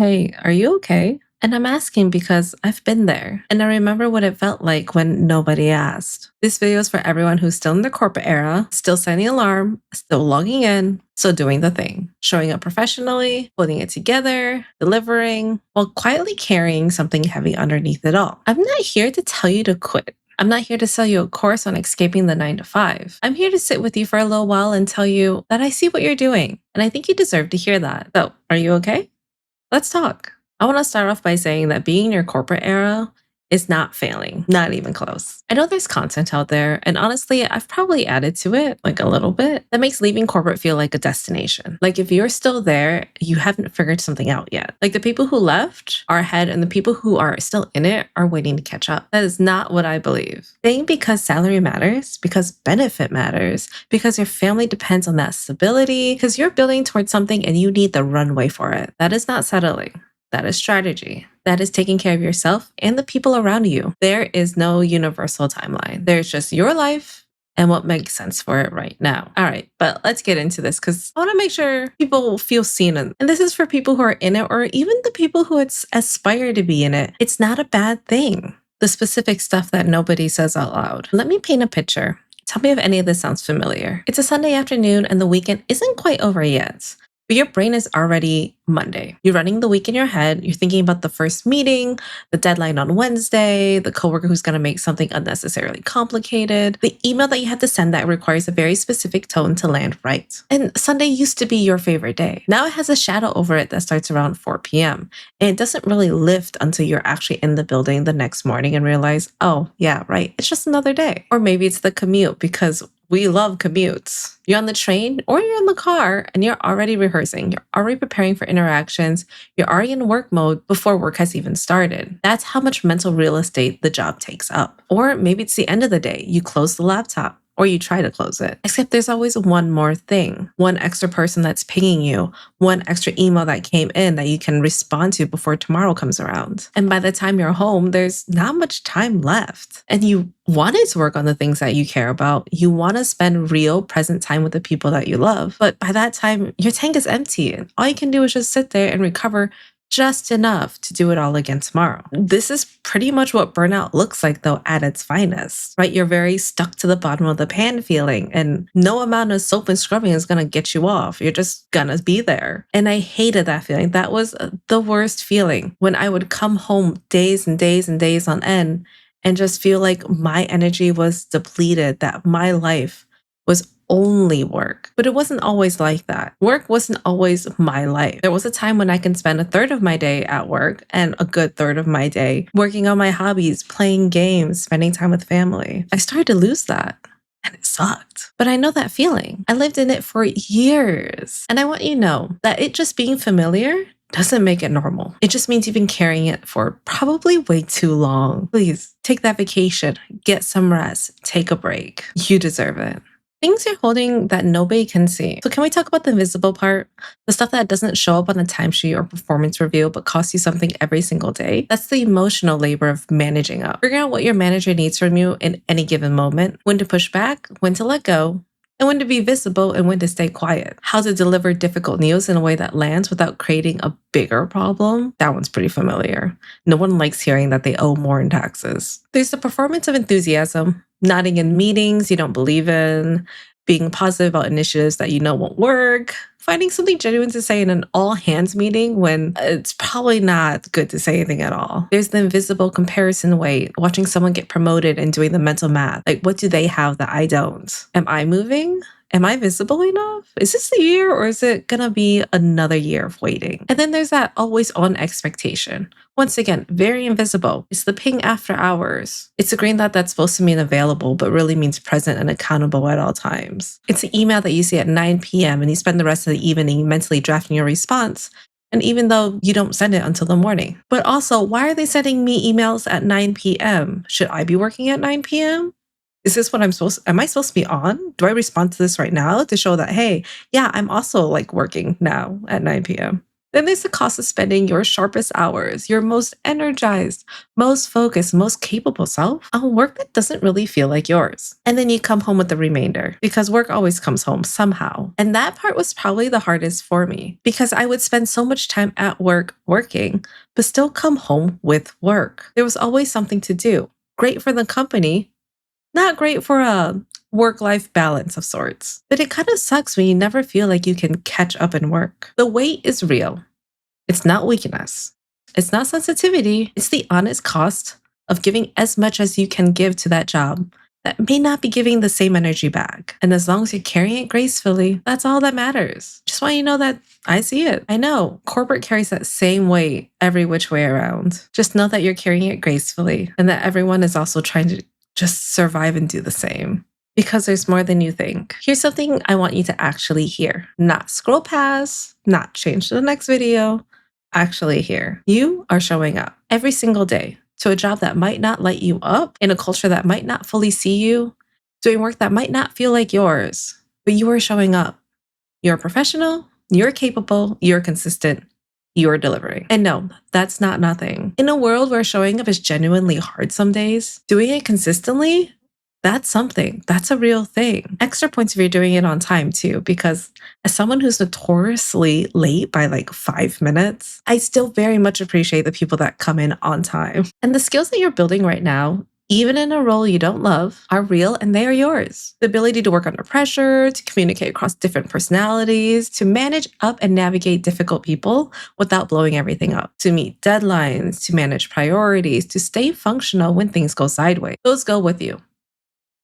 Hey, are you okay? And I'm asking because I've been there and I remember what it felt like when nobody asked. This video is for everyone who's still in the corporate era, still setting alarm, still logging in, still doing the thing, showing up professionally, putting it together, delivering, while quietly carrying something heavy underneath it all. I'm not here to tell you to quit. I'm not here to sell you a course on escaping the 9 to 5. I'm here to sit with you for a little while and tell you that I see what you're doing, and I think you deserve to hear that. So, are you okay? Let's talk. I want to start off by saying that being in your corporate era is not failing, not even close. I know there's content out there, and honestly, I've probably added to it like a little bit that makes leaving corporate feel like a destination. Like if you're still there, you haven't figured something out yet. Like the people who left are ahead, and the people who are still in it are waiting to catch up. That is not what I believe. Staying because salary matters, because benefit matters, because your family depends on that stability, because you're building towards something and you need the runway for it. That is not settling. That is strategy. That is taking care of yourself and the people around you. There is no universal timeline. There's just your life and what makes sense for it right now. All right, but let's get into this because I want to make sure people feel seen. And this is for people who are in it or even the people who aspire to be in it. It's not a bad thing. The specific stuff that nobody says out loud. Let me paint a picture. Tell me if any of this sounds familiar. It's a Sunday afternoon and the weekend isn't quite over yet. But your brain is already Monday. You're running the week in your head. You're thinking about the first meeting, the deadline on Wednesday, the coworker who's going to make something unnecessarily complicated, the email that you have to send that requires a very specific tone to land right. And Sunday used to be your favorite day. Now it has a shadow over it that starts around 4 p.m. And it doesn't really lift until you're actually in the building the next morning and realize, oh, yeah, right. It's just another day. Or maybe it's the commute because we love commutes. You're on the train or you're in the car and you're already rehearsing. You're already preparing for interactions. You're already in work mode before work has even started. That's how much mental real estate the job takes up. Or maybe it's the end of the day. You close the laptop or you try to close it. Except there's always one more thing, one extra person that's pinging you, one extra email that came in that you can respond to before tomorrow comes around. And by the time you're home, there's not much time left. And you wanted to work on the things that you care about. You want to spend real present time with the people that you love. But by that time, your tank is empty. And all you can do is just sit there and recover just enough to do it all again tomorrow. This is pretty much what burnout looks like, though, at its finest, right? You're very stuck to the bottom of the pan feeling, and no amount of soap and scrubbing is going to get you off. You're just going to be there. And I hated that feeling. That was the worst feeling when I would come home days and days and days on end and just feel like my energy was depleted, that my life was only work. But it wasn't always like that. Work wasn't always my life. There was a time when I can spend a third of my day at work and a good third of my day working on my hobbies, playing games, spending time with family. I started to lose that. And it sucked. But I know that feeling. I lived in it for years. And I want you to know that it just being familiar doesn't make it normal. It just means you've been carrying it for probably way too long. Please take that vacation, get some rest, take a break. You deserve it. Things you're holding that nobody can see. So can we talk about the invisible part? The stuff that doesn't show up on a timesheet or performance review, but costs you something every single day. That's the emotional labor of managing up. Figuring out what your manager needs from you in any given moment, when to push back, when to let go, and when to be visible and when to stay quiet. How to deliver difficult news in a way that lands without creating a bigger problem. That one's pretty familiar. No one likes hearing that they owe more in taxes. There's the performance of enthusiasm, nodding in meetings you don't believe in, being positive about initiatives that you know won't work, finding something genuine to say in an all hands meeting when it's probably not good to say anything at all. There's the invisible comparison weight, watching someone get promoted and doing the mental math. Like, what do they have that I don't? Am I moving? Am I visible enough? Is this the year or is it gonna be another year of waiting? And then there's that always on expectation. Once again, very invisible. It's the ping after hours. It's a green dot that's supposed to mean available, but really means present and accountable at all times. It's the email that you see at 9 p.m. and you spend the rest of the evening mentally drafting your response. And even though you don't send it until the morning. But also, why are they sending me emails at 9 p.m.? Should I be working at 9 p.m.? Is this what am I supposed to be on? Do I respond to this right now to show that, hey, yeah, I'm also like working now at 9 p.m.? Then there's the cost of spending your sharpest hours, your most energized, most focused, most capable self on work that doesn't really feel like yours. And then you come home with the remainder because work always comes home somehow. And that part was probably the hardest for me because I would spend so much time at work working, but still come home with work. There was always something to do. Great for the company, not great for a work life balance of sorts. But it kind of sucks when you never feel like you can catch up in work. The weight is real. It's not weakness. It's not sensitivity. It's the honest cost of giving as much as you can give to that job that may not be giving the same energy back. And as long as you're carrying it gracefully, that's all that matters. Just want you to know that I see it. I know corporate carries that same weight every which way around. Just know that you're carrying it gracefully and that everyone is also trying to just survive and do the same. Because there's more than you think. Here's something I want you to actually hear. Not scroll past, not change to the next video. Actually hear. You are showing up every single day to a job that might not light you up, in a culture that might not fully see you, doing work that might not feel like yours, but you are showing up. You're a professional, you're capable, you're consistent, you're delivering. And no, that's not nothing. In a world where showing up is genuinely hard some days, doing it consistently, that's something. That's a real thing. Extra points if you're doing it on time too, because as someone who's notoriously late by like 5 minutes, I still very much appreciate the people that come in on time. And the skills that you're building right now, even in a role you don't love, are real and they are yours. The ability to work under pressure, to communicate across different personalities, to manage up and navigate difficult people without blowing everything up, to meet deadlines, to manage priorities, to stay functional when things go sideways. Those go with you.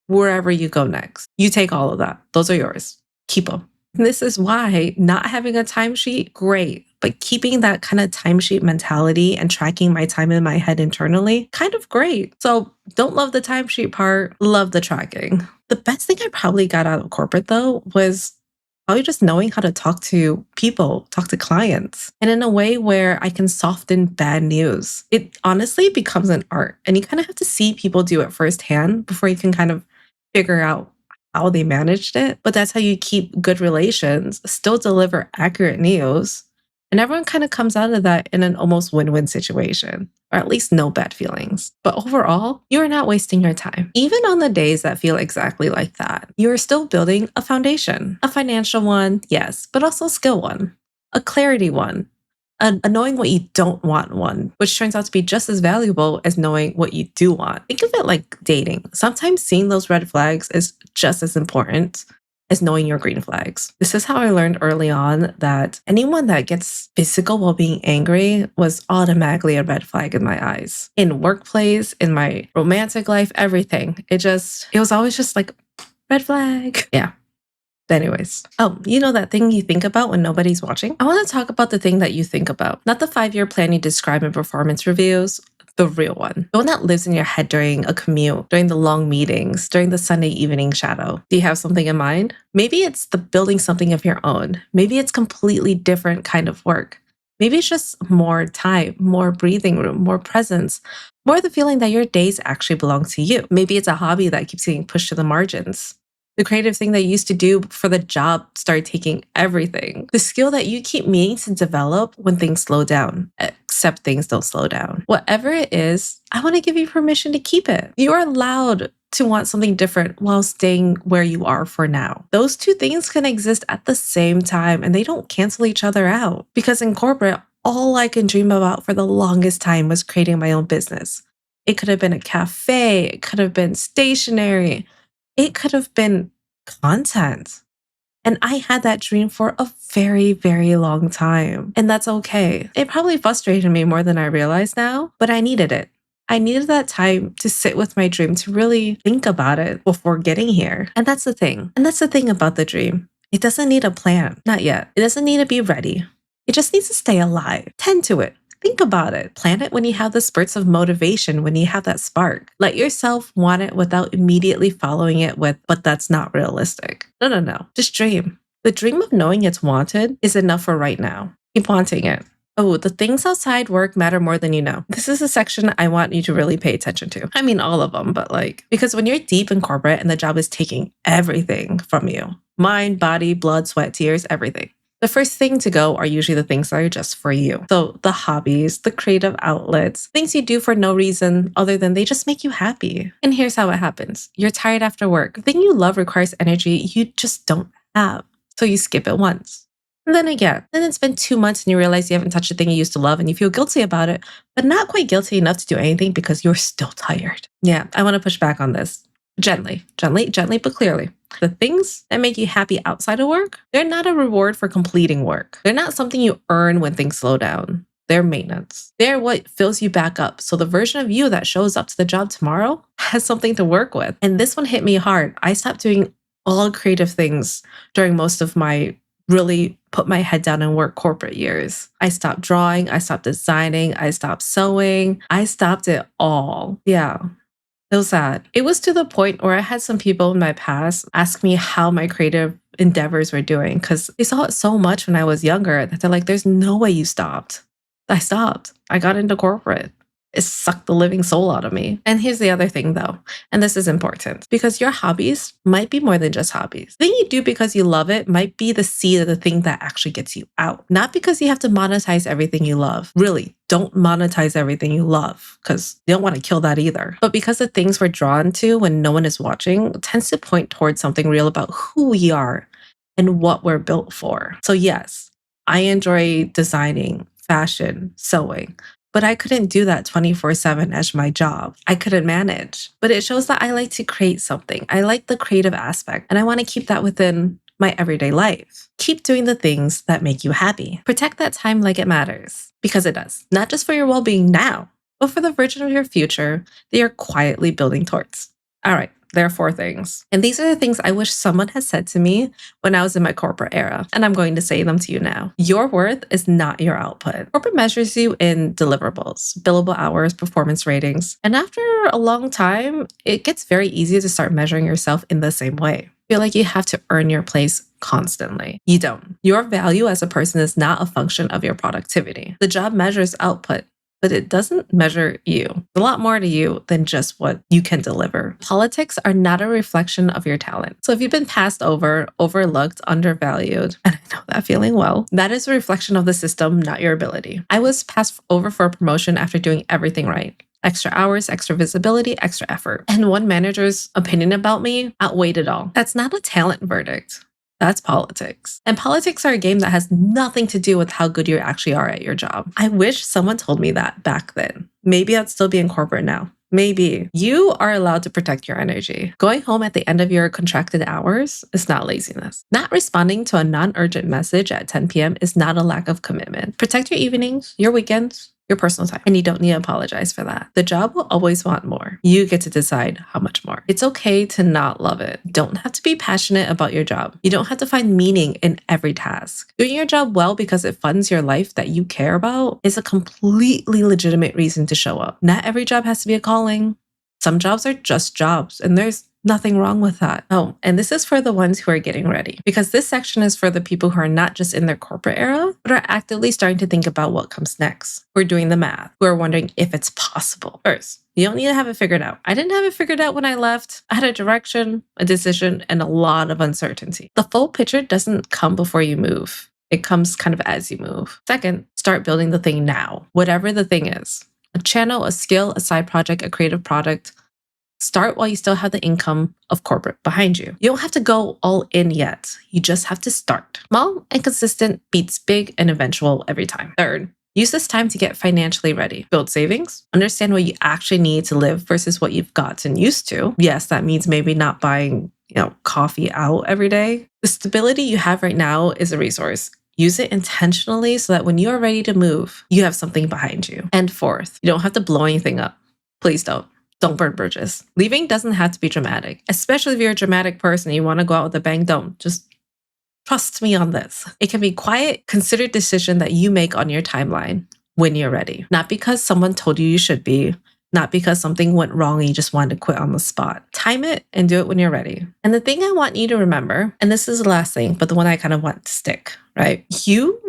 Wherever you go next, you take all of that. Those are yours. Keep them. This is why not having a timesheet, great. But keeping that kind of timesheet mentality and tracking my time in my head internally, kind of great. So don't love the timesheet part, love the tracking. The best thing I probably got out of corporate though was probably just knowing how to talk to people, talk to clients, and in a way where I can soften bad news. It honestly becomes an art, and you kind of have to see people do it firsthand before you can kind of figure out how they managed it. But that's how you keep good relations, still deliver accurate news, and everyone kind of comes out of that in an almost win-win situation, or at least no bad feelings. But overall, you are not wasting your time. Even on the days that feel exactly like that, you are still building a foundation, a financial one, yes, but also a skill one, a clarity one, a knowing what you don't want one, which turns out to be just as valuable as knowing what you do want. Think of it like dating. Sometimes seeing those red flags is just as important as knowing your green flags. This is how I learned early on that anyone that gets physical while being angry was automatically a red flag in my eyes. In workplace, in my romantic life, everything. It was always just like, red flag. Yeah. Anyways, you know that thing you think about when nobody's watching? I want to talk about the thing that you think about, not the 5-year plan you describe in performance reviews, the real one. The one that lives in your head during a commute, during the long meetings, during the Sunday evening shadow. Do you have something in mind? Maybe it's the building something of your own. Maybe it's completely different kind of work. Maybe it's just more time, more breathing room, more presence, more the feeling that your days actually belong to you. Maybe it's a hobby that keeps getting pushed to the margins. The creative thing that you used to do for the job started taking everything. The skill that you keep meaning to develop when things slow down, except things don't slow down. Whatever it is, I want to give you permission to keep it. You are allowed to want something different while staying where you are for now. Those two things can exist at the same time and they don't cancel each other out. Because in corporate, all I can dream about for the longest time was creating my own business. It could have been a cafe, it could have been stationery, it could have been content. And I had that dream for a very, very long time. And that's okay. It probably frustrated me more than I realize now, but I needed it. I needed that time to sit with my dream, to really think about it before getting here. And that's the thing. And that's the thing about the dream. It doesn't need a plan. Not yet. It doesn't need to be ready. It just needs to stay alive. Tend to it. Think about it. Plan it when you have the spurts of motivation, when you have that spark. Let yourself want it without immediately following it with, but that's not realistic. No. Just dream. The dream of knowing it's wanted is enough for right now. Keep wanting it. Oh, the things outside work matter more than you know. This is a section I want you to really pay attention to. I mean, all of them, but because when you're deep in corporate and the job is taking everything from you, mind, body, blood, sweat, tears, everything. The first thing to go are usually the things that are just for you. So the hobbies, the creative outlets, things you do for no reason other than they just make you happy. And here's how it happens. You're tired after work. The thing you love requires energy you just don't have. So you skip it once. And then again, then it's been 2 months and you realize you haven't touched the thing you used to love and you feel guilty about it, but not quite guilty enough to do anything because you're still tired. Yeah, I want to push back on this. Gently, but clearly. The things that make you happy outside of work, they're not a reward for completing work. They're not something you earn when things slow down. They're maintenance. They're what fills you back up. So the version of you that shows up to the job tomorrow has something to work with. And this one hit me hard. I stopped doing all creative things during most of my really put my head down and work corporate years. I stopped drawing. I stopped designing. I stopped sewing. I stopped it all. Yeah. It was sad. It was to the point where I had some people in my past ask me how my creative endeavors were doing because they saw it so much when I was younger that they're like, there's no way you stopped. I stopped. I got into corporate. It sucked the living soul out of me. And here's the other thing though, and this is important because your hobbies might be more than just hobbies. The thing you do because you love it might be the seed of the thing that actually gets you out. Not because you have to monetize everything you love. Really, don't monetize everything you love because you don't want to kill that either. But because the things we're drawn to when no one is watching tends to point towards something real about who we are and what we're built for. So yes, I enjoy designing, fashion, sewing. But I couldn't do that 24/7 as my job. I couldn't manage. But it shows that I like to create something. I like the creative aspect, and I want to keep that within my everyday life. Keep doing the things that make you happy. Protect that time like it matters, because it does. Not just for your well-being now, but for the version of your future that you're quietly building towards. All right. There are 4 things. And these are the things I wish someone had said to me when I was in my corporate era. And I'm going to say them to you now. Your worth is not your output. Corporate measures you in deliverables, billable hours, performance ratings. And after a long time, it gets very easy to start measuring yourself in the same way. Feel like you have to earn your place constantly. You don't. Your value as a person is not a function of your productivity. The job measures output, but it doesn't measure you. There's a lot more to you than just what you can deliver. Politics are not a reflection of your talent. So if you've been passed over, overlooked, undervalued, and I know that feeling well, that is a reflection of the system, not your ability. I was passed over for a promotion after doing everything right. Extra hours, extra visibility, extra effort. And one manager's opinion about me outweighed it all. That's not a talent verdict. That's politics. And politics are a game that has nothing to do with how good you actually are at your job. I wish someone told me that back then. Maybe I'd still be in corporate now. Maybe. You are allowed to protect your energy. Going home at the end of your contracted hours is not laziness. Not responding to a non-urgent message at 10 p.m. is not a lack of commitment. Protect your evenings, your weekends, your personal time. And you don't need to apologize for that. The job will always want more. You get to decide how much more. It's okay to not love it. You don't have to be passionate about your job. You don't have to find meaning in every task. Doing your job well because it funds your life that you care about is a completely legitimate reason to show up. Not every job has to be a calling. Some jobs are just jobs, and there's nothing wrong with that. Oh, and this is for the ones who are getting ready, because this section is for the people who are not just in their corporate era, but are actively starting to think about what comes next. Who are doing the math, who are wondering if it's possible. First, you don't need to have it figured out. I didn't have it figured out when I left. I had a direction, a decision, and a lot of uncertainty. The full picture doesn't come before you move. It comes kind of as you move. Second, start building the thing now, whatever the thing is. A channel, a skill, a side project, a creative product. Start while you still have the income of corporate behind you. You don't have to go all in yet. You just have to start. Small and consistent beats big and eventual every time. Third, use this time to get financially ready. Build savings. Understand what you actually need to live versus what you've gotten used to. Yes, that means maybe not buying, coffee out every day. The stability you have right now is a resource. Use it intentionally so that when you are ready to move, you have something behind you. And fourth, you don't have to blow anything up. Please don't. Don't burn bridges. Leaving doesn't have to be dramatic, especially if you're a dramatic person and you want to go out with a bang. Don't. Just trust me on this. It can be quiet, considered decision that you make on your timeline when you're ready. Not because someone told you should be, not because something went wrong and you just wanted to quit on the spot. Time it and do it when you're ready. And the thing I want you to remember, and this is the last thing, but the one I kind of want to stick, right? You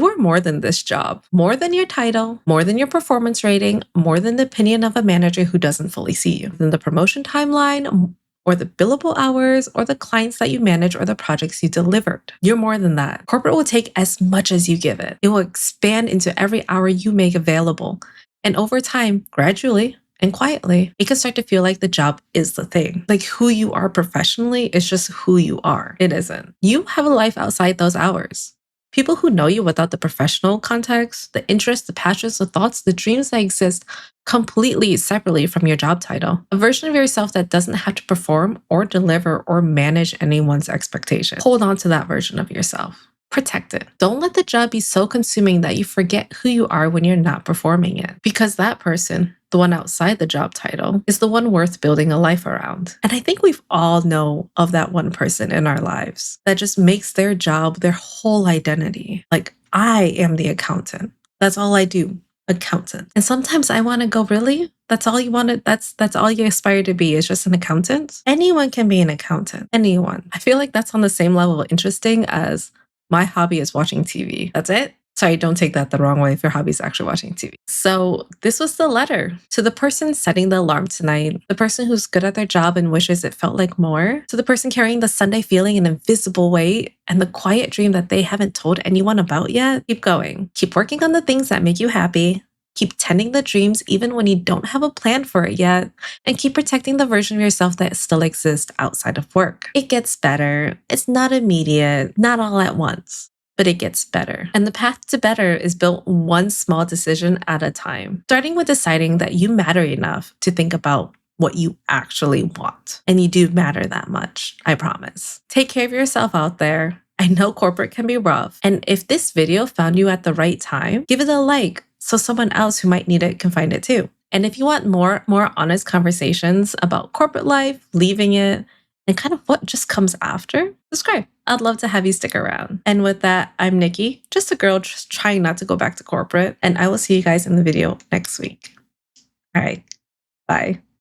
are more than this job, more than your title, more than your performance rating, more than the opinion of a manager who doesn't fully see you, than the promotion timeline, or the billable hours, or the clients that you manage, or the projects you delivered. You're more than that. Corporate will take as much as you give it. It will expand into every hour you make available. And over time, gradually and quietly, it can start to feel like the job is the thing. Like who you are professionally is just who you are. It isn't. You have a life outside those hours. People who know you without the professional context, the interests, the passions, the thoughts, the dreams that exist completely separately from your job title. A version of yourself that doesn't have to perform or deliver or manage anyone's expectations. Hold on to that version of yourself. Protect it. Don't let the job be so consuming that you forget who you are when you're not performing it. Because that person, the one outside the job title, is the one worth building a life around. And I think we've all know of that one person in our lives that just makes their job their whole identity. Like, I am the accountant. That's all I do. Accountant. And sometimes I want to go, really? That's all you wanted? That's all you aspire to be, is just an accountant? Anyone can be an accountant. Anyone. I feel like that's on the same level of interesting as my hobby is watching TV. That's it. Sorry, don't take that the wrong way if your hobby is actually watching TV. So this was the letter to the person setting the alarm tonight, the person who's good at their job and wishes it felt like more, to the person carrying the Sunday feeling in an invisible weight and the quiet dream that they haven't told anyone about yet. Keep going. Keep working on the things that make you happy. Keep tending the dreams even when you don't have a plan for it yet, and keep protecting the version of yourself that still exists outside of work. It gets better. It's not immediate, not all at once, but it gets better. And the path to better is built one small decision at a time, starting with deciding that you matter enough to think about what you actually want. And you do matter that much, I promise. Take care of yourself out there. I know corporate can be rough. And if this video found you at the right time, give it a like so someone else who might need it can find it too. And if you want more honest conversations about corporate life, leaving it, and kind of what just comes after, subscribe. I'd love to have you stick around. And with that, I'm Nikki, just a girl just trying not to go back to corporate. And I will see you guys in the video next week. All right, bye.